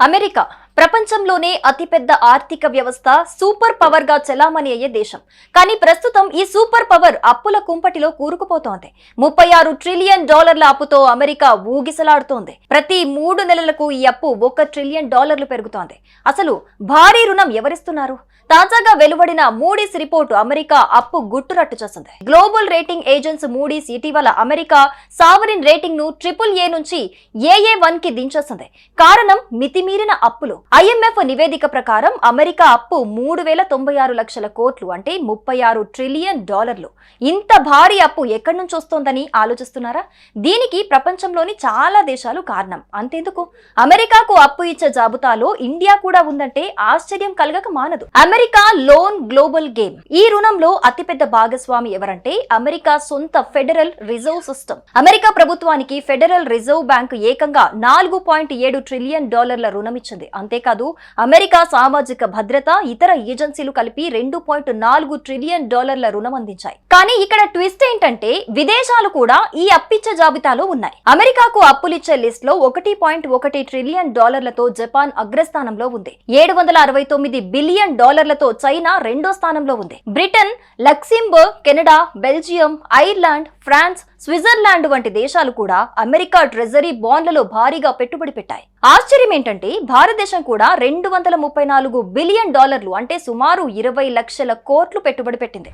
America ప్రపంచంలోనే అతిపెద్ద ఆర్థిక వ్యవస్థ, సూపర్ పవర్ గా చెలామణి అయ్యే దేశం. కానీ ప్రస్తుతం ఈ సూపర్ పవర్ అప్పుల కుంపటిలో కూరుకుపోతోంది. 36 ట్రిలియన్ డాలర్ల అప్పుతో అమెరికా ఊగిసలాడుతోంది. ప్రతి 3 నెలలకు ఈ అప్పు $1 ట్రిలియన్ పెరుగుతోంది. అసలు భారీ రుణం ఎవరిస్తున్నారు? తాజాగా వెలువడిన మూడీస్ రిపోర్టు అమెరికా అప్పు గుట్టురట్టు చేసింది. గ్లోబల్ రేటింగ్ ఏజెన్స్ మూడీస్ ఇటీవల అమెరికా సావరిన్ రేటింగ్ ను AAA నుంచి AA1 కి దించేసింది. కారణం మితిమీరిన అప్పులు. IMF నివేదిక ప్రకారం అమెరికా అప్పు 3,096 లక్షల కోట్లు, అంటే $36 ట్రిలియన్. ఇంత భారీ అప్పు ఎక్కడి నుంచి వస్తోందని ఆలోచిస్తున్నారా? దీనికి ప్రపంచంలోని చాలా దేశాలు కారణం. అంతేందుకు, అమెరికాకు అప్పు ఇచ్చే జాబితాలో ఇండియా కూడా ఉందంటే ఆశ్చర్యం కలగక మానదు. America loan global game. ఈ రుణంలో అతిపెద్ద భాగస్వామి ఎవరంటే అమెరికా సొంత ఫెడరల్ రిజర్వ్ సిస్టమ్. అమెరికా ప్రభుత్వానికి ఫెడరల్ రిజర్వ్ బ్యాంకు ఏకంగా $4.7 ట్రిలియన్ రుణమిచ్చింది. అంతేకాదు అమెరికా సామాజిక భద్రత, ఇతర ఏజెన్సీలు కలిపి $2.4 ట్రిలియన్ రుణం అందించాయి. కానీ ఇక్కడ ట్విస్ట్ ఏంటంటే విదేశాలు కూడా ఈ అప్పిచ్చే జాబితాలో ఉన్నాయి. అమెరికాకు అప్పులిచ్చే లిస్ట్ లో $1.1 ట్రిలియన్ తో జపాన్ అగ్రస్థానంలో ఉంది. $769 బిలియన్ తో చైనా రెండో స్థానంలో ఉంది. Britain, Luxembourg, Canada, Belgium, Ireland, France, Switzerland వంటి దేశాలు కూడా అమెరికా ట్రెజరీ బాండ్లలో భారీగా పెట్టుబడి పెట్టాయి. ఆశ్చర్యం ఏంటంటే భారతదేశం కూడా $234 బిలియన్, అంటే సుమారు 20 లక్షల కోట్లు పెట్టుబడి పెట్టింది.